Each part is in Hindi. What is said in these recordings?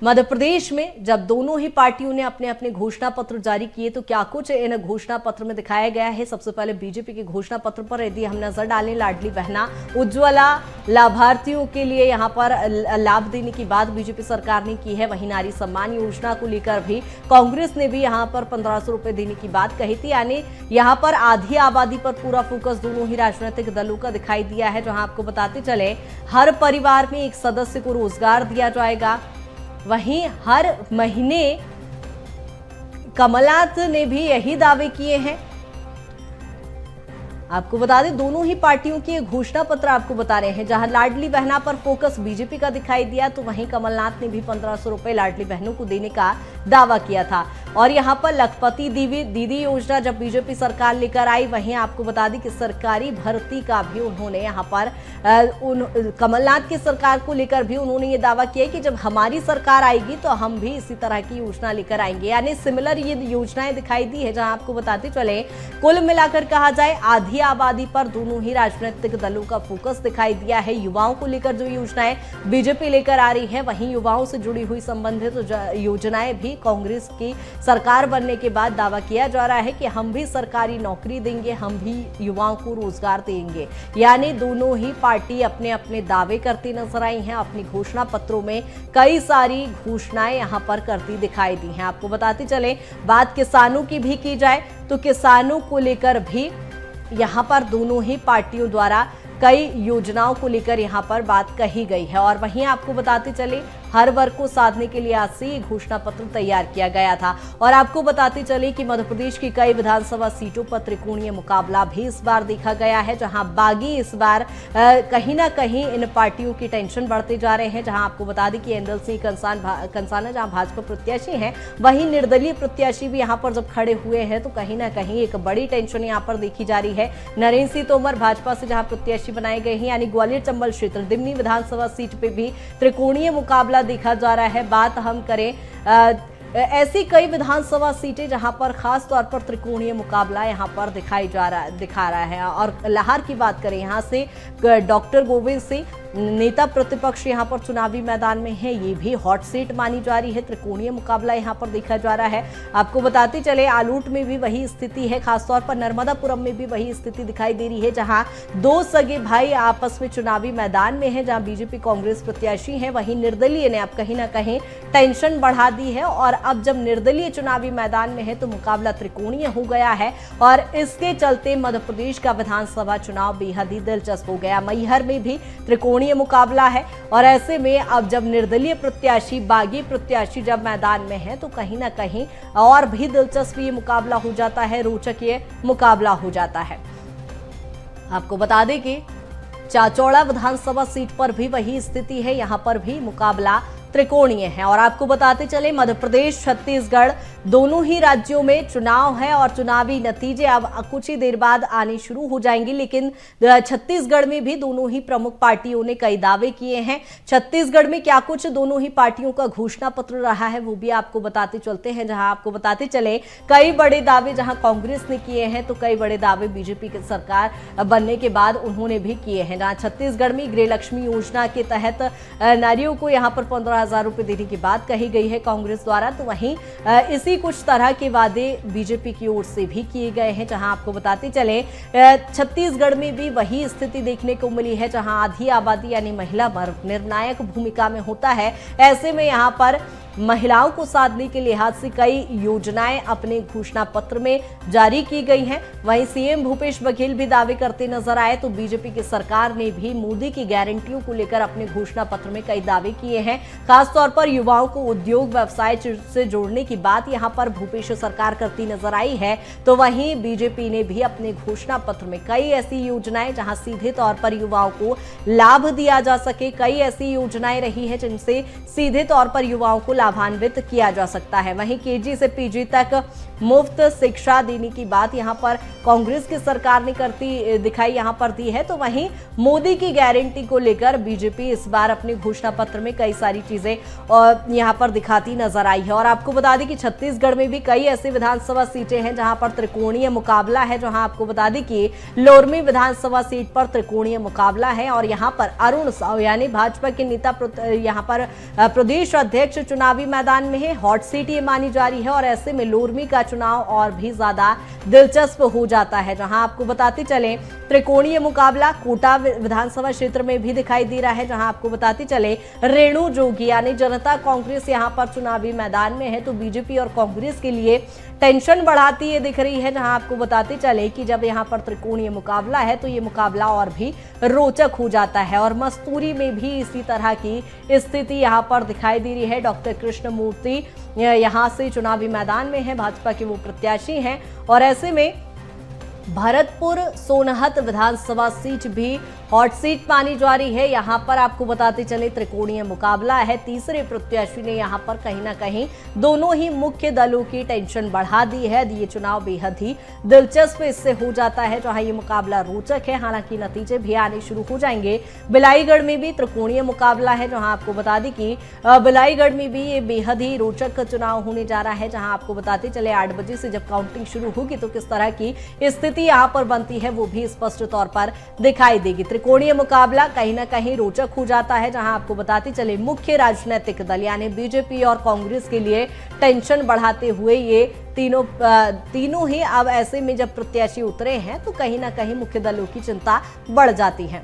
मध्य प्रदेश में जब दोनों ही पार्टियों ने अपने अपने घोषणा पत्र जारी किए तो क्या कुछ इन घोषणा पत्र में दिखाया गया है। सबसे पहले बीजेपी के घोषणा पत्र पर यदि हम नजर डालें, लाडली बहना उज्ज्वला लाभार्थियों के लिए यहां पर लाभ देने की बात बीजेपी सरकार ने की है। वहीं नारी सम्मान योजना को लेकर भी कांग्रेस ने भी यहां पर 1500 रुपए देने की बात कही थी। यानी यहां पर आधी आबादी पर पूरा फोकस दोनों ही राजनीतिक दलों का दिखाई दिया है। जहां आपको बताते चले, हर परिवार में एक सदस्य को रोजगार दिया जाएगा। वहीं हर महीने कमलनाथ ने भी यही दावे किए हैं। आपको बता दें, दोनों ही पार्टियों के घोषणा पत्र आपको बता रहे हैं। जहां लाडली बहना पर फोकस बीजेपी का दिखाई दिया, तो वहीं कमलनाथ ने भी 1500 रुपए लाडली बहनों को देने का दावा किया था। और यहां पर लखपति दीदी योजना जब बीजेपी सरकार लेकर आई, वहीं आपको बता दें कि सरकारी भर्ती का भी उन्होंने यहां पर कमलनाथ की सरकार को लेकर भी उन्होंने ये दावा किया कि जब हमारी सरकार आएगी तो हम भी इसी तरह की योजना लेकर आएंगे। यानी सिमिलर ये योजनाएं दिखाई दी है। जहां आपको बताते चले, कुल मिलाकर कहा जाए, आधी आबादी पर दोनों ही राजनीतिक दलों का फोकस दिखाई दिया है। युवाओं को लेकर जो योजनाएं बीजेपी लेकर आ रही है, वहीं युवाओं से जुड़ी हुई संबंधित योजनाएं भी कांग्रेस की सरकार बनने के बाद दावा किया जा रहा है कि हम भी सरकारी नौकरी देंगे, हम भी युवाओं को रोजगार देंगे। यानी दोनों ही पार्टी अपने अपने दावे करती नजर आई हैं। अपनी घोषणा पत्रों में कई सारी घोषणाएं यहां पर करती दिखाई दी हैं। आपको बताते चले, बात किसानों की भी की जाए तो किसानों को लेकर भी यहां पर दोनों ही पार्टियों द्वारा कई योजनाओं को लेकर यहां पर बात कही गई है। और वहीं आपको बताते चले, हर वर्ग को साधने के लिए आज से ये घोषणा पत्र तैयार किया गया था। और आपको बताते चले कि मध्य प्रदेश की कई विधानसभा सीटों पर त्रिकोणीय मुकाबला भी इस बार देखा गया है। जहां बागी इस बार कहीं ना कहीं इन पार्टियों की टेंशन बढ़ते जा रहे हैं। जहां आपको बता दें कि इंदल सिंह कंसाना जहां भाजपा प्रत्याशी हैं, वहीं निर्दलीय प्रत्याशी भी यहां पर जब खड़े हुए हैं तो कहीं ना कहीं एक बड़ी टेंशन यहां पर देखी जा रही है। नरेंद्र सिंह तोमर भाजपा से जहां प्रत्याशी बनाए गए हैं, यानी ग्वालियर चंबल क्षेत्र दिमनी विधानसभा सीट पे भी त्रिकोणीय मुकाबला देखा जा रहा है। बात हम करें ऐसी कई विधानसभा सीटें जहां पर खास तौर पर त्रिकोणीय मुकाबला यहां पर दिखा रहा है। और लाहौर की बात करें, यहां से डॉक्टर गोविंद सिंह नेता प्रतिपक्ष यहां पर चुनावी मैदान में है। ये भी हॉट सीट मानी जा रही है। त्रिकोणीय मुकाबला यहां पर देखा जा रहा है। आपको बताते चले, आलूट में भी वही स्थिति है। खासतौर पर नर्मदापुरम में भी वही स्थिति दिखाई दे रही है, जहां दो सगे भाई आपस में चुनावी मैदान में है। जहां बीजेपी कांग्रेस प्रत्याशी है, वहीं निर्दलीय ने अब कहीं ना कहीं टेंशन बढ़ा दी है। और अब जब निर्दलीय चुनावी मैदान में है तो मुकाबला त्रिकोणीय हो गया है। और इसके चलते मध्य प्रदेश का विधानसभा चुनाव बेहद ही दिलचस्प हो गया। मैहर में भी त्रिकोणीय मुकाबला है। और ऐसे में अब जब निर्दलीय प्रत्याशी, बागी प्रत्याशी जब मैदान में है तो कहीं ना कहीं और भी दिलचस्प ये मुकाबला हो जाता है, रोचक ये मुकाबला हो जाता है। आपको बता दें कि चाचौड़ा विधानसभा सीट पर भी वही स्थिति है। यहां पर भी मुकाबला त्रिकोणीय है। और आपको बताते चले, मध्य प्रदेश, छत्तीसगढ़ दोनों ही राज्यों में चुनाव है और चुनावी नतीजे अब कुछ ही देर बाद आने शुरू हो जाएंगे। लेकिन छत्तीसगढ़ में भी दोनों ही प्रमुख पार्टियों ने कई दावे किए हैं। छत्तीसगढ़ में क्या कुछ दोनों ही पार्टियों का घोषणा पत्र रहा है, वो भी आपको बताते चलते हैं। जहां आपको बताते चले, कई बड़े दावे जहां कांग्रेस ने किए हैं तो कई बड़े दावे बीजेपी की सरकार बनने के बाद उन्होंने भी किए हैं। जहां छत्तीसगढ़ में गृहलक्ष्मी योजना के तहत नारियों को यहां पर 15,000 रुपए देने की बात कही गई है कांग्रेस द्वारा। तो वहीं इसी कुछ तरह के वादे बीजेपी की ओर से भी किए गए हैं। जहां आपको बताते चले, छत्तीसगढ़ में भी वही स्थिति देखने को मिली है, जहां आधी आबादी यानी महिला वर्ग निर्णायक भूमिका में होता है। ऐसे में यहां पर महिलाओं को साधने के लिहाज से कई योजनाएं अपने घोषणा पत्र में जारी की गई हैं। वहीं सीएम भूपेश बघेल भी दावे करते नजर आए तो बीजेपी की सरकार ने भी मोदी की गारंटियों को लेकर अपने घोषणा पत्र में कई दावे किए हैं। खासतौर पर युवाओं को उद्योग व्यवसाय से जोड़ने की बात यहां पर भूपेश सरकार करती नजर आई है। तो वहीं बीजेपी ने भी अपने घोषणा पत्र में कई ऐसी योजनाएं जहां सीधे तौर पर युवाओं को लाभ दिया जा सके, कई ऐसी योजनाएं रही है जिनसे सीधे तौर पर युवाओं को लाभान्वित किया जा सकता है। वहीं केजी से पीजी तक मुफ्त शिक्षा देने की बात यहां पर कांग्रेस की सरकार ने करती दिखाई यहां पर दी है। तो वहीं मोदी की गारंटी को लेकर बीजेपी इस बार अपने घोषणा पत्र में कई सारी चीजें यहां पर दिखाती नजर आई है। और आपको बता दें कि छत्तीसगढ़ में भी कई ऐसी विधानसभा सीटें हैं जहां पर त्रिकोणीय मुकाबला है। जहां आपको बता दें कि लोरमी विधानसभा सीट पर त्रिकोणीय मुकाबला है और यहां पर अरुण साव यानी भाजपा के नेता यहां पर प्रदेश अध्यक्ष चुनाव चुनावी मैदान में है, हॉट सीट ये मानी जा रही है और ऐसे में लोरमी का चुनाव और भी ज्यादा दिलचस्प हो जाता है, जहां आपको बताते चले त्रिकोणीय मुकाबला कोटा विधानसभा क्षेत्र में भी दिखाई दे रहा है, जहां आपको बताते चले रेणु जोगी यानी जनता कांग्रेस यहां पर चुनावी मैदान में है, तो बीजेपी और कांग्रेस के लिए टेंशन बढ़ाती ये दिख रही है, जहां आपको बताते चले कि जब यहां पर त्रिकोणीय मुकाबला है तो ये मुकाबला और भी रोचक हो जाता है और मस्तूरी में भी इसी तरह की स्थिति यहां पर दिखाई दे रही है। डॉक्टर कृष्ण मूर्ति यहां से चुनावी मैदान में है, भाजपा के वो प्रत्याशी हैं और ऐसे में भरतपुर सोनहत विधानसभा सीट भी हॉट सीट मानी जा रही है। यहां पर आपको बताते चले त्रिकोणीय मुकाबला है, तीसरे प्रत्याशी ने यहां पर कहीं ना कहीं दोनों ही मुख्य दलों की टेंशन बढ़ा दी है। ये चुनाव बेहद ही दिलचस्प इससे हो जाता है, जहां ये मुकाबला रोचक है, हालांकि नतीजे भी आने शुरू हो जाएंगे। बिलाईगढ़ में भी त्रिकोणीय मुकाबला है, जहां आपको बता दें कि बिलाईगढ़ में भी ये बेहद ही रोचक चुनाव होने जा रहा है, जहां आपको बताते चले 8 बजे से जब काउंटिंग शुरू होगी तो किस तरह की स्थिति यहां पर बनती है वो भी स्पष्ट तौर पर दिखाई देगी। त्रिकोणीय मुकाबला कहीं ना कहीं रोचक हो जाता है, जहां आपको बताते चले मुख्य राजनीतिक दल यानी बीजेपी और कांग्रेस के लिए टेंशन बढ़ाते हुए ये तीनों ही अब ऐसे में जब प्रत्याशी उतरे हैं तो कहीं ना कहीं मुख्य दलों की चिंता बढ़ जाती है।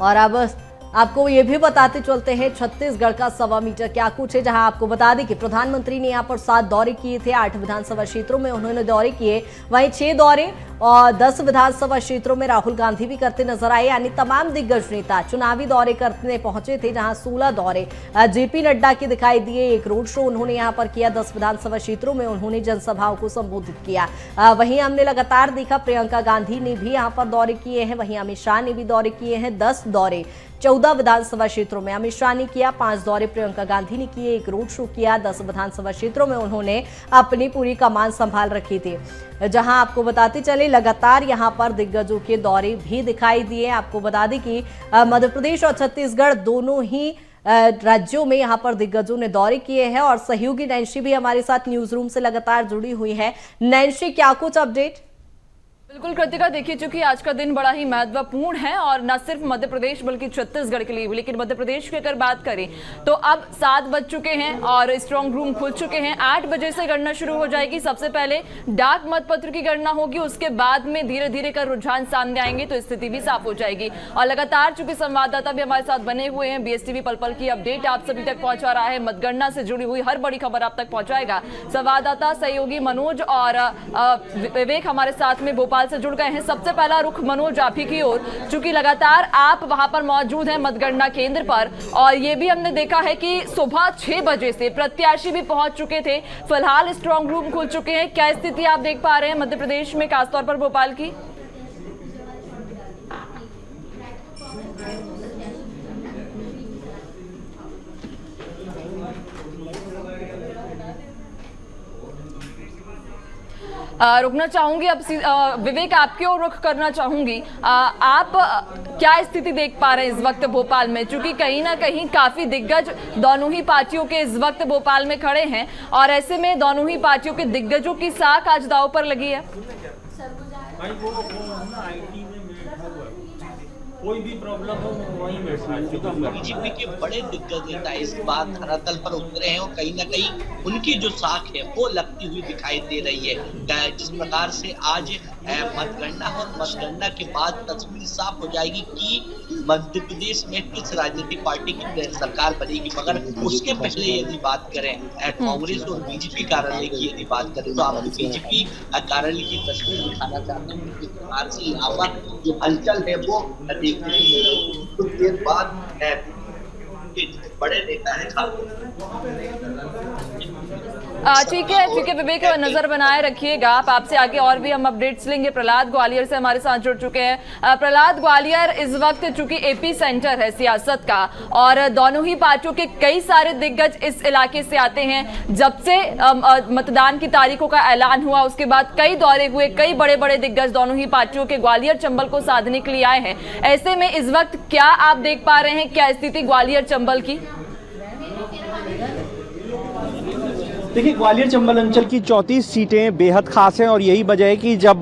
और अब आपको ये भी बताते चलते हैं छत्तीसगढ़ का 1.25 मीटर क्या कुछ है, जहां आपको बता दें कि प्रधानमंत्री ने यहां पर 7 दौरे किए थे, 8 विधानसभा क्षेत्रों में उन्होंने दौरे किए, वहीं 6 दौरे और 10 विधानसभा क्षेत्रों में राहुल गांधी भी करते नजर आए, यानी तमाम दिग्गज नेता चुनावी दौरे करने पहुंचे थे, जहां 16 दौरे जेपी नड्डा के दिखाई दिए, एक रोड शो उन्होंने यहां पर किया, 10 विधानसभा क्षेत्रों में उन्होंने जनसभाओं को संबोधित किया। वहीं हमने लगातार देखा प्रियंका गांधी ने भी यहां पर दौरे किए हैं, वहीं अमित शाह ने भी दौरे किए हैं, 10 दौरे 14 विधानसभा क्षेत्रों में अमित शाह ने किया, 5 दौरे प्रियंका गांधी ने किए, एक रोड शो किया, 10 विधानसभा क्षेत्रों में उन्होंने अपनी पूरी कमान संभाल रखी थी। जहां आपको बताते चले लगातार यहां पर दिग्गजों के दौरे भी दिखाई दिए। आपको बता दें कि मध्य प्रदेश और छत्तीसगढ़ दोनों ही राज्यों में यहां पर दिग्गजों ने दौरे किए हैं और सहयोगी नैन्सी भी हमारे साथ न्यूज रूम से लगातार जुड़ी हुई है। नैन्सी, क्या कुछ अपडेट? बिल्कुल कृतिका, देखिए चूंकि आज का दिन बड़ा ही महत्वपूर्ण है और न सिर्फ मध्य प्रदेश बल्कि छत्तीसगढ़ के लिए भी, लेकिन मध्य प्रदेश की अगर बात करें तो अब 7 बज चुके हैं और स्ट्रांग रूम खुल चुके हैं। 8 बजे से गणना शुरू हो जाएगी। सबसे पहले डाक मतपत्र की गणना होगी, उसके बाद में धीरे धीरे कर रुझान सामने आएंगे तो स्थिति भी साफ हो जाएगी। और लगातार चूंकि संवाददाता भी हमारे साथ बने हुए हैं, बीएसटीवी पल पल की अपडेट आप सभी तक पहुंचा रहा है, मतगणना से जुड़ी हुई हर बड़ी खबर आप तक पहुंचाएगा संवाददाता सहयोगी मनोज और विवेक हमारे साथ में भोपाल से जुड़ गए हैं। सबसे पहला रुख मनोज आप ही की ओर, चूंकि लगातार आप वहां पर मौजूद हैं मतगणना केंद्र पर और ये भी हमने देखा है कि सुबह 6 बजे से प्रत्याशी भी पहुंच चुके थे। फिलहाल स्ट्रांग रूम खुल चुके हैं, क्या स्थिति आप देख पा रहे हैं मध्य प्रदेश में, खासतौर पर भोपाल की? रुकना चाहूंगी अब विवेक आपकी ओर रुख करना चाहूंगी। आप क्या स्थिति देख पा रहे हैं इस वक्त भोपाल में, चूंकि कहीं ना कहीं काफी दिग्गज दोनों ही पार्टियों के इस वक्त भोपाल में खड़े हैं और ऐसे में दोनों ही पार्टियों के दिग्गजों की साख आज दांव पर लगी है। कोई भी प्रॉब्लम हो वहीं बैठना है। बीजेपी के बड़े दिग्गज नेता इस बार धरातल पर उतरे हैं और कहीं ना कहीं उनकी जो साख है वो लगती हुई दिखाई दे रही है। जिस प्रकार से आज मतगणना और मतगणना के बाद तस्वीर साफ हो जाएगी कि मध्य प्रदेश में किस राजनीतिक पार्टी की सरकार बनेगी, मगर उसके पहले यदि बात करें कांग्रेस और बीजेपी कार्यालय की यदि बात करें तो आपको बीजेपी कार्यालय की तस्वीर दिखाना चाहते हैं। किस प्रकार से यहाँ पर जो हलचल है वो कुछ देर बाद बड़े नेता है ठीक है विवेक, नजर बनाए रखिएगा आप। आपसे आगे और भी हम अपडेट्स लेंगे। प्रहलाद ग्वालियर से हमारे साथ जुड़ चुके हैं। प्रहलाद, ग्वालियर इस वक्त चूंकि एपी सेंटर है सियासत का और दोनों ही पार्टियों के कई सारे दिग्गज इस इलाके से आते हैं। जब से मतदान की तारीखों का ऐलान हुआ उसके बाद कई दौरे हुए, कई बड़े बड़े दिग्गज दोनों ही पार्टियों के ग्वालियर चंबल को साधने के लिए आए हैं। ऐसे में इस वक्त क्या आप देख पा रहे हैं, क्या स्थिति ग्वालियर चंबल की? देखिए, ग्वालियर चंबल अंचल की 34 सीटें बेहद खास हैं और यही वजह है कि जब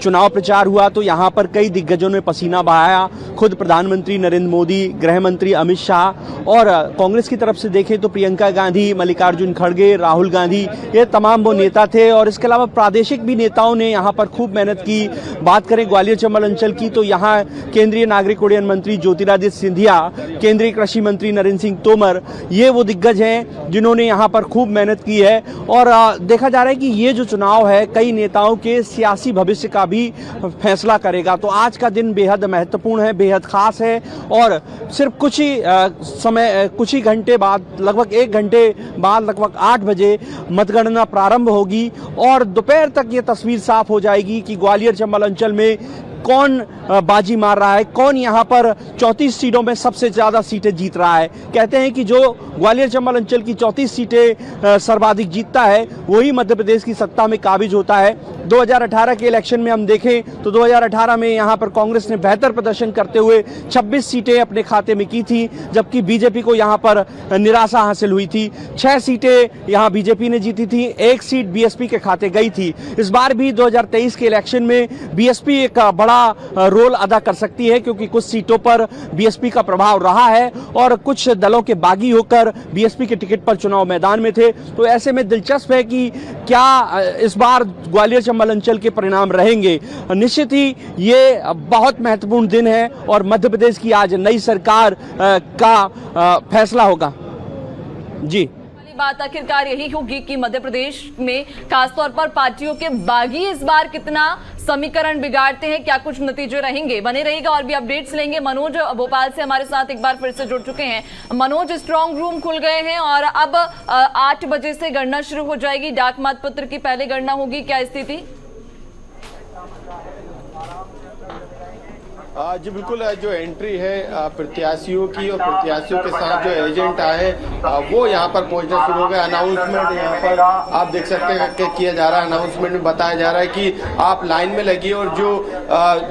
चुनाव प्रचार हुआ तो यहाँ पर कई दिग्गजों ने पसीना बहाया। खुद प्रधानमंत्री नरेंद्र मोदी, गृह मंत्री अमित शाह और कांग्रेस की तरफ से देखें तो प्रियंका गांधी, मल्लिकार्जुन खड़गे, राहुल गांधी, ये तमाम वो नेता थे और इसके अलावा प्रादेशिक भी नेताओं ने यहाँ पर खूब मेहनत की। बात करें ग्वालियर चंबल अंचल की तो यहाँ केंद्रीय नागरिक उड्डयन मंत्री ज्योतिरादित्य सिंधिया, केंद्रीय कृषि मंत्री नरेंद्र सिंह तोमर, ये वो दिग्गज हैं जिन्होंने यहाँ पर खूब मेहनत की है। और देखा जा रहा है कि ये जो चुनाव है कई नेताओं के सियासी भविष्य का भी फैसला करेगा। तो आज का दिन बेहद महत्वपूर्ण है, बेहद खास है और सिर्फ कुछ ही घंटे बाद, लगभग 1 घंटे बाद, लगभग 8 बजे मतगणना प्रारंभ होगी और दोपहर तक ये तस्वीर साफ हो जाएगी कि ग्वालियर चंबल अंचल में कौन बाजी मार रहा है, कौन यहाँ पर 34 सीटों में सबसे ज्यादा सीटें जीत रहा है। कहते हैं कि जो ग्वालियर चंबल अंचल की 34 सीटें सर्वाधिक जीतता है वही मध्य प्रदेश की सत्ता में काबिज होता है। 2018 के इलेक्शन में हम देखें तो 2018 में यहाँ पर कांग्रेस ने बेहतर प्रदर्शन करते हुए 26 सीटें अपने खाते में की थी, जबकि बीजेपी को यहाँ पर निराशा हासिल हुई थी। 6 सीटें यहाँ बीजेपी ने जीती थी, 1 सीट बीएसपी के खाते गई थी। इस बार भी 2023 के इलेक्शन में बीएसपी एक बड़ा रोल अदा कर सकती है क्योंकि कुछ सीटों पर बीएसपी का प्रभाव रहा है और कुछ दलों के बागी होकर बीएसपी के टिकट पर चुनाव मैदान में थे। तो ऐसे में दिलचस्प है कि क्या इस बार ग्वालियर चंबल अंचल के परिणाम रहेंगे। निश्चित ही ये बहुत महत्वपूर्ण दिन है और मध्य प्रदेश की आज नई सरकार का फैसला होगा। जी, बात आखिरकार यही होगी कि मध्य प्रदेश में खासतौर पर पार्टियों के बागी इस बार कितना समीकरण बिगाड़ते हैं, क्या कुछ नतीजे रहेंगे। बने रहेगा और भी अपडेट्स लेंगे। मनोज भोपाल से हमारे साथ एक बार फिर से जुड़ चुके हैं। मनोज, स्ट्रांग रूम खुल गए हैं और अब 8 बजे से गणना शुरू हो जाएगी। डाक मतपत्र की पहले गणना होगी, क्या स्थिति? जी बिल्कुल, जो एंट्री है प्रत्याशियों की और प्रत्याशियों के साथ जो एजेंट आए वो यहाँ पर पहुंचना शुरू हो गए। अनाउंसमेंट यहाँ पर आप देख सकते हैं कि किया जा रहा है। अनाउंसमेंट में बताया जा रहा है कि आप लाइन में लगिए और जो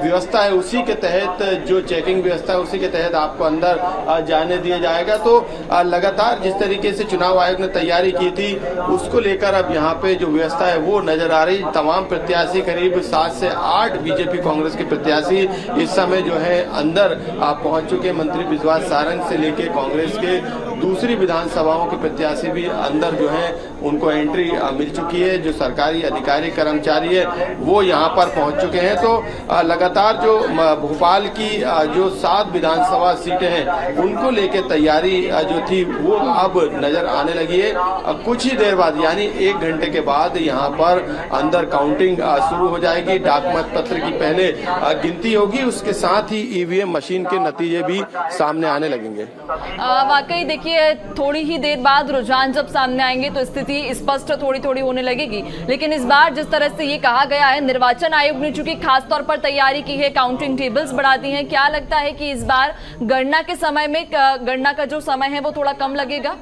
व्यवस्था है उसी के तहत, जो चेकिंग व्यवस्था है उसी के तहत आपको अंदर जाने दिया जाएगा। तो लगातार जिस तरीके से चुनाव आयोग ने तैयारी की थी उसको लेकर अब यहाँ पे जो व्यवस्था है वो नजर आ रही। तमाम प्रत्याशी, करीब 7 से 8 बीजेपी कांग्रेस के प्रत्याशी इस समय जो है अंदर पहुंच चुके। मंत्री विश्वास सारंग से लेके कांग्रेस के दूसरी विधानसभाओं के प्रत्याशी भी अंदर जो है उनको एंट्री मिल चुकी है। जो सरकारी अधिकारी कर्मचारी है वो यहाँ पर पहुंच चुके हैं। तो लगातार जो भोपाल की जो 7 विधानसभा सीटें हैं उनको लेके तैयारी जो थी वो अब नजर आने लगी है। कुछ ही देर बाद यानी 1 घंटे के बाद यहाँ पर अंदर काउंटिंग शुरू हो जाएगी। डाक मतपत्र की पहले गिनती होगी, उसके साथ ही ईवीएम मशीन के नतीजे भी सामने आने लगेंगे। वाकई देखिए, थोड़ी ही देर बाद रुझान जब सामने आएंगे तो स्थिति स्पष्ट थोड़ी होने लगेगी। लेकिन इस बार जिस तरह से ये कहा गया है, निर्वाचन आयोग ने चूंकि खास तौर पर तैयारी की है, काउंटिंग टेबल्स बढ़ा दी हैं, क्या लगता है कि इस बार गणना के समय में गणना का जो समय है वो थोड़ा कम लगेगा?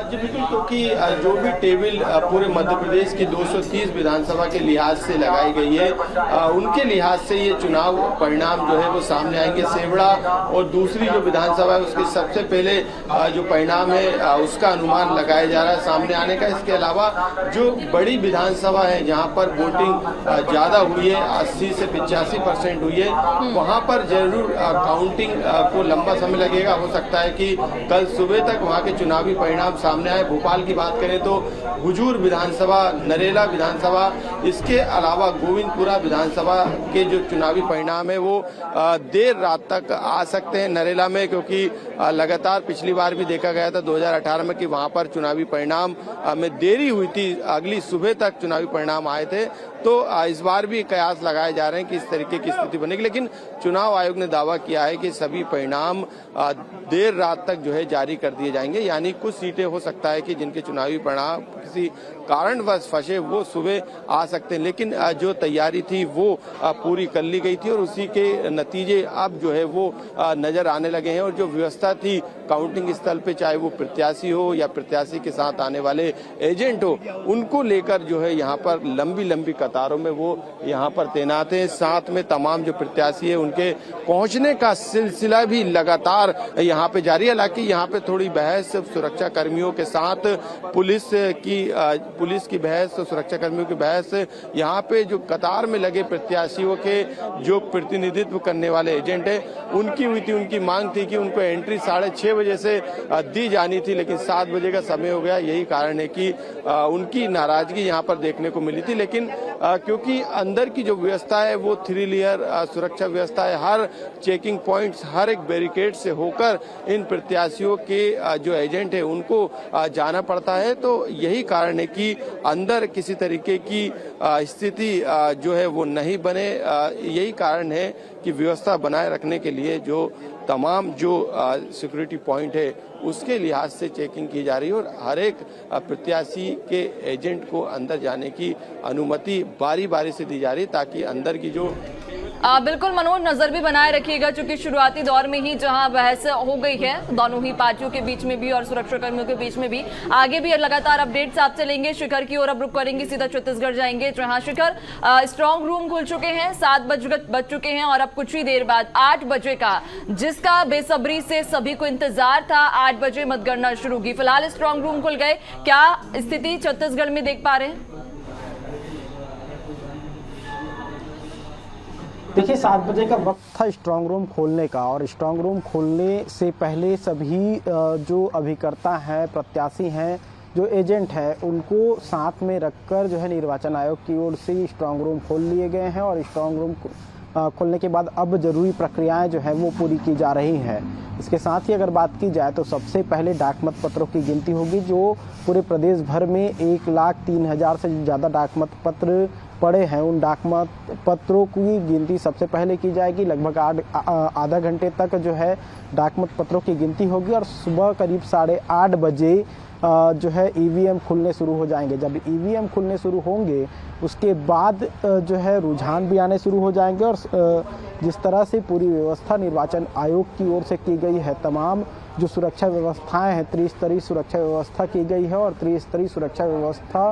जी बिल्कुल, क्योंकि जो भी टेबल पूरे मध्य प्रदेश की 230 विधानसभा के लिहाज से लगाई गई है उनके लिहाज से ये चुनाव परिणाम जो है वो सामने आएंगे। सेवड़ा और दूसरी जो विधानसभा है उसके सबसे पहले जो परिणाम है उसका अनुमान लगाया जा रहा है सामने आने का। इसके अलावा जो बड़ी विधानसभा है जहाँ पर वोटिंग ज्यादा हुई है, 80 से 85% हुई है, वहाँ पर जरूर काउंटिंग को लंबा समय लगेगा। हो सकता है कि कल सुबह तक वहाँ के चुनावी परिणाम सामने आए। भोपाल की बात करें तो हुजूर विधानसभा, नरेला विधानसभा, इसके अलावा गोविंदपुरा विधानसभा के जो चुनावी परिणाम है वो देर रात तक आ सकते हैं नरेला में, क्योंकि लगातार पिछली बार भी देखा गया था 2018 में कि वहां पर चुनावी परिणाम में देरी हुई थी, अगली सुबह तक चुनावी परिणाम आए थे। तो इस बार भी कयास लगाए जा रहे हैं कि इस तरीके की स्थिति बनेगी। लेकिन चुनाव आयोग ने दावा किया है कि सभी परिणाम देर रात तक जो है जारी कर दिए जाएंगे। यानी कुछ सीटें हो सकता है कि जिनके चुनावी परिणाम किसी कारणवश फंसे वो सुबह आ सकते हैं, लेकिन जो तैयारी थी वो पूरी कर ली गई थी और उसी के नतीजे अब जो है वो नजर आने लगे हैं। और जो व्यवस्था थी काउंटिंग स्थल पे, चाहे वो प्रत्याशी हो या प्रत्याशी के साथ आने वाले एजेंट हो, उनको लेकर जो है यहाँ पर लंबी लंबी कतार कतारों में वो यहाँ पर तैनात हैं। साथ में तमाम जो प्रत्याशी है उनके पहुंचने का सिलसिला भी लगातार यहाँ पे जारी है। हालांकि यहाँ पे थोड़ी बहस सुरक्षा कर्मियों के साथ पुलिस की बहस, सुरक्षा कर्मियों की बहस, यहाँ पे जो कतार में लगे प्रत्याशियों के जो प्रतिनिधित्व करने वाले एजेंट है उनकी हुई थी। उनकी मांग थी कि उनको एंट्री 6:30 बजे से दी जानी थी, लेकिन 7 बजे का समय हो गया। यही कारण है कि उनकी नाराजगी यहाँ पर देखने को मिली थी। लेकिन क्योंकि अंदर की जो व्यवस्था है वो 3 लेयर सुरक्षा व्यवस्था है, हर चेकिंग पॉइंट्स, हर एक बैरिकेड से होकर इन प्रत्याशियों के जो एजेंट है उनको जाना पड़ता है। तो यही कारण है कि अंदर किसी तरीके की स्थिति जो है वो नहीं बने। यही कारण है कि व्यवस्था बनाए रखने के लिए जो तमाम जो सिक्योरिटी पॉइंट है उसके लिहाज से चेकिंग की जा रही है और हर एक प्रत्याशी के एजेंट को अंदर जाने की अनुमति बारी बारी से दी जा रही है, ताकि अंदर की जो बिल्कुल मनोज, नजर भी बनाए रखिएगा, क्योंकि शुरुआती दौर में ही जहां बहस हो गई है दोनों ही पार्टियों के बीच में भी और सुरक्षा कर्मियों के बीच में भी, आगे भी लगातार अपडेट्स आपसे लेंगे। शिखर की ओर अब रुक करेंगे, सीधा छत्तीसगढ़ जाएंगे जहां शिखर स्ट्रांग रूम खुल चुके हैं, 7 बज चुके हैं और अब कुछ ही देर बाद 8 बजे का, जिसका बेसब्री से सभी को इंतजार था, 8 बजे मतगणना शुरू होगी। फिलहाल स्ट्रांग रूम खुल गए, क्या स्थिति छत्तीसगढ़ में देख पा रहे हैं? देखिए 7 बजे का वक्त था स्ट्रांग रूम खोलने का, और स्ट्रांग रूम खोलने से पहले सभी जो अभिकर्ता हैं, प्रत्याशी हैं, जो एजेंट है, उनको साथ में रखकर जो है निर्वाचन आयोग की ओर से स्ट्रांग रूम खोल लिए गए हैं। और स्ट्रांग रूम खोलने के बाद अब जरूरी प्रक्रियाएं जो है वो पूरी की जा रही हैं। इसके साथ ही अगर बात की जाए तो सबसे पहले डाक मत पत्रों की गिनती होगी, जो पूरे प्रदेश भर में 1,03,000 से ज़्यादा डाक मत पत्र पड़े हैं। उन डाक मत पत्रों की गिनती सबसे पहले की जाएगी। लगभग आधा घंटे तक जो है डाक मत पत्रों की गिनती होगी और सुबह करीब 8:30 बजे जो है ईवीएम खुलने शुरू हो जाएंगे। जब ईवीएम खुलने शुरू होंगे उसके बाद जो है रुझान भी आने शुरू हो जाएंगे। और जिस तरह से पूरी व्यवस्था निर्वाचन आयोग की ओर से की गई है, तमाम जो सुरक्षा व्यवस्थाएं हैं, त्रिस्तरीय सुरक्षा व्यवस्था की गई है और त्रिस्तरीय सुरक्षा व्यवस्था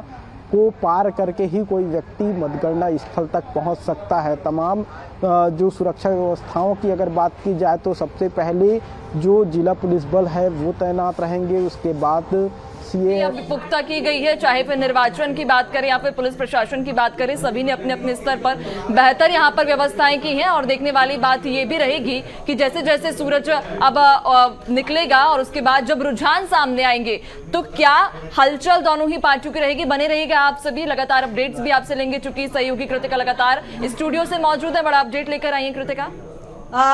को पार करके ही कोई व्यक्ति मतगणना स्थल तक पहुंच सकता है। तमाम जो सुरक्षा व्यवस्थाओं की अगर बात की जाए तो सबसे पहले जो जिला पुलिस बल है वो तैनात रहेंगे। उसके बाद अब पुख्ता की गई है, चाहे फिर निर्वाचन की बात करें या फिर पुलिस प्रशासन की बात करें, सभी ने अपने अपने स्तर पर बेहतर यहाँ पर व्यवस्थाएं की हैं। और देखने वाली बात ये भी रहेगी कि जैसे जैसे सूरज अब निकलेगा और उसके बाद जब रुझान सामने आएंगे तो क्या हलचल दोनों ही पार्टियों की रहेगी। बने रहेगा आप सभी, लगातार अपडेट्स भी आपसे लेंगे, चूंकि सहयोगी कृतिका लगातार स्टूडियो से मौजूद है। बड़ा अपडेट लेकर आई है कृतिका।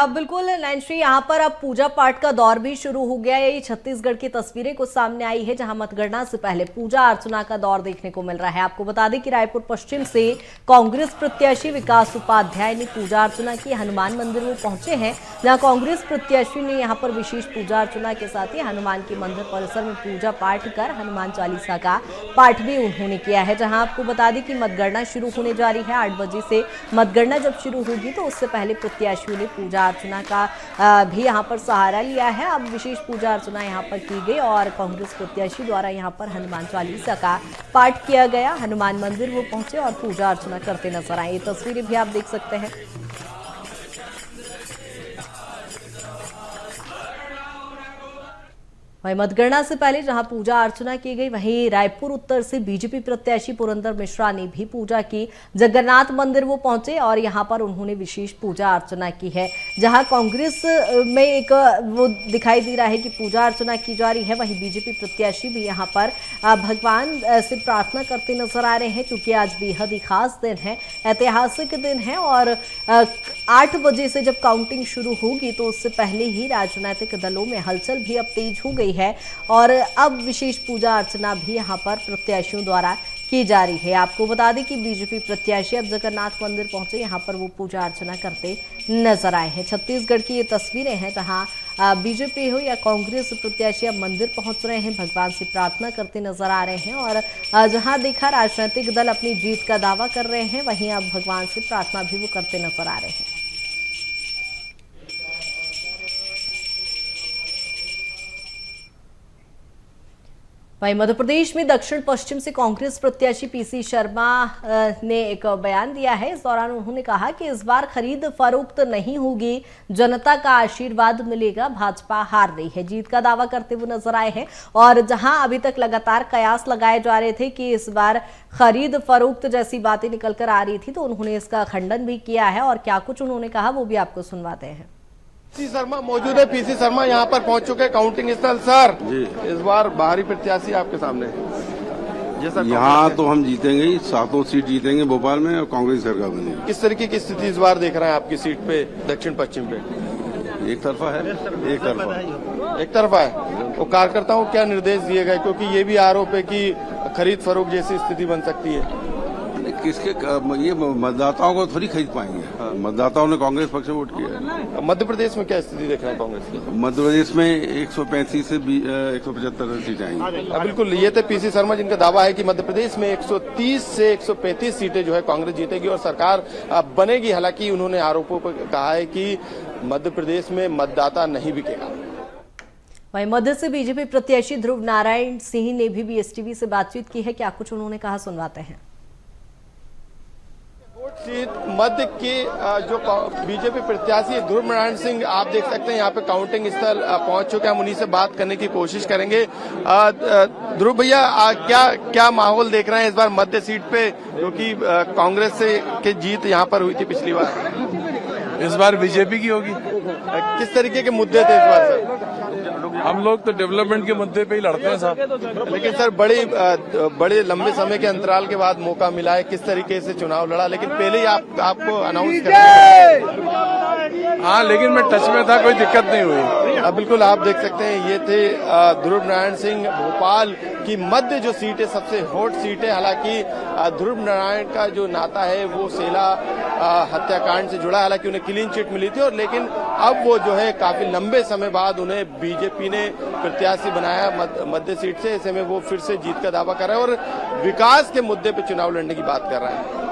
बिल्कुल नैन्सी, यहाँ पर अब पूजा पाठ का दौर भी शुरू हो गया है। ये छत्तीसगढ़ की तस्वीरें कुछ सामने आई है जहां मतगणना से पहले पूजा अर्चना का दौर देखने को मिल रहा है। आपको बता दें कि रायपुर पश्चिम से कांग्रेस प्रत्याशी विकास उपाध्याय ने पूजा अर्चना की। हनुमान मंदिर वो पहुंचे हैं जहां कांग्रेस प्रत्याशी ने यहाँ पर विशेष पूजा अर्चना के साथ ही हनुमान के मंदिर परिसर में पूजा पाठ कर हनुमान चालीसा का पाठ भी उन्होंने किया है। जहां आपको बता दें कि मतगणना शुरू होने जा रही है। 8 बजे से मतगणना जब शुरू होगी तो उससे पहले प्रत्याशियों ने पूजा अर्चना का भी यहाँ पर सहारा लिया है। अब विशेष पूजा अर्चना यहाँ पर की गई और कांग्रेस प्रत्याशी द्वारा यहाँ पर हनुमान चालीसा का पाठ किया गया। हनुमान मंदिर वो पहुंचे और पूजा अर्चना करते नजर आए। ये तस्वीरें भी आप देख सकते हैं। वहीं मतगणना से पहले जहां पूजा अर्चना की गई, वहीं रायपुर उत्तर से बीजेपी प्रत्याशी पुरंदर मिश्रा ने भी पूजा की। जगन्नाथ मंदिर वो पहुंचे और यहां पर उन्होंने विशेष पूजा अर्चना की है। जहां कांग्रेस में एक वो दिखाई दे रहा है कि पूजा अर्चना की जा रही है, वहीं बीजेपी प्रत्याशी भी यहां पर भगवान से प्रार्थना करते नजर आ रहे हैं। क्योंकि आज बेहद ही खास दिन है, ऐतिहासिक दिन है और 8 बजे से जब काउंटिंग शुरू होगी तो उससे पहले ही राजनीतिक दलों में हलचल भी अब तेज हो गई है और अब विशेष पूजा अर्चना भी यहां पर प्रत्याशियों द्वारा की जा रही है। आपको बता दें कि बीजेपी प्रत्याशी अब जगन्नाथ मंदिर पहुंचे, यहां पर वो पूजा अर्चना करते नजर आए हैं। छत्तीसगढ़ की ये तस्वीरें हैं जहां बीजेपी हो या कांग्रेस प्रत्याशी अब मंदिर पहुंच रहे हैं, भगवान से प्रार्थना करते नजर आ रहे हैं। और जहां देखा राजनीतिक दल अपनी जीत का दावा कर रहे हैं, वहीं अब भगवान से प्रार्थना भी वो करते नजर आ रहे हैं। वहीं मध्य प्रदेश में दक्षिण पश्चिम से कांग्रेस प्रत्याशी पीसी शर्मा ने एक बयान दिया है। इस दौरान उन्होंने कहा कि इस बार खरीद फरोख्त नहीं होगी, जनता का आशीर्वाद मिलेगा, भाजपा हार रही है, जीत का दावा करते हुए नजर आए हैं। और जहां अभी तक लगातार कयास लगाए जा रहे थे कि इस बार खरीद फरोख्त जैसी बातें निकलकर आ रही थी, तो उन्होंने इसका खंडन भी किया है और क्या कुछ उन्होंने कहा वो भी आपको सुनवाते हैं। पीसी शर्मा मौजूद है। पीसी शर्मा यहाँ पर पहुंच चुके हैं काउंटिंग स्थल। सर जी, इस बार बाहरी प्रत्याशी आपके सामने जी सर। यहाँ तो हम जीतेंगे ही, 7 सीट जीतेंगे भोपाल में और कांग्रेस सरकार बनेगी। किस तरीके की स्थिति इस बार देख रहे हैं आपकी सीट पे दक्षिण पश्चिम पे? एक तरफा है, एक तरफा है। वो कार्यकर्ताओं को क्या निर्देश दिए गए, क्योंकि ये भी आरोप है कि खरीद फरोख्त जैसी स्थिति बन सकती है? किसके ये मतदाताओं को थोड़ी खरीद पाएंगे। मतदाताओं ने कांग्रेस पक्ष में वोट किया। मध्य प्रदेश में क्या स्थिति देख रहे हैं कांग्रेस की? मध्य प्रदेश में 135 से 175 सीटें आएंगी। बिल्कुल, ये थे पीसी शर्मा जिनका दावा है कि मध्य प्रदेश में 130 से 135 सीटें जो है कांग्रेस जीतेगी और सरकार बनेगी। हालांकि उन्होंने आरोपों पर कहा है कि मध्य प्रदेश में मतदाता नहीं बिकेगा। वहीं मध्य से बीजेपी प्रत्याशी ध्रुव नारायण सिंह ने भी बीएसटीवी से बातचीत की है। क्या कुछ उन्होंने कहा सुनवाते हैं। सीट मध्य के जो बीजेपी प्रत्याशी ध्रुव नारायण सिंह, आप देख सकते हैं यहाँ पे काउंटिंग स्थल पहुंच चुके हैं। हम उन्हीं से बात करने की कोशिश करेंगे। ध्रुव भैया, क्या माहौल देख रहे हैं इस बार मध्य सीट पे, क्योंकि कांग्रेस से की जीत यहाँ पर हुई थी पिछली बार? इस बार बीजेपी की होगी। किस तरीके के मुद्दे थे इस बार सर? हम लोग तो डेवलपमेंट के मुद्दे पे ही लड़ते हैं साहब। लेकिन सर बड़े लंबे समय के अंतराल के बाद मौका मिला है, किस तरीके से चुनाव लड़ा, लेकिन पहले ही आपको अनाउंस कर। हाँ, लेकिन मैं टच में था, कोई दिक्कत नहीं हुई। बिल्कुल, आप देख सकते हैं ये थे ध्रुव नारायण सिंह। भोपाल की मध्य जो सीट है सबसे हॉट सीट है। हालांकि ध्रुव नारायण का जो नाता है वो सेला हत्याकांड से जुड़ा है। हालांकि उन्हें क्लीन चिट मिली थी और लेकिन अब वो जो है काफी लंबे समय बाद उन्हें बीजेपी ने प्रत्याशी बनाया मध्य सीट से। ऐसे में वो फिर से जीत का दावा कर रहे हैं और विकास के मुद्दे पे चुनाव लड़ने की बात कर रहे हैं।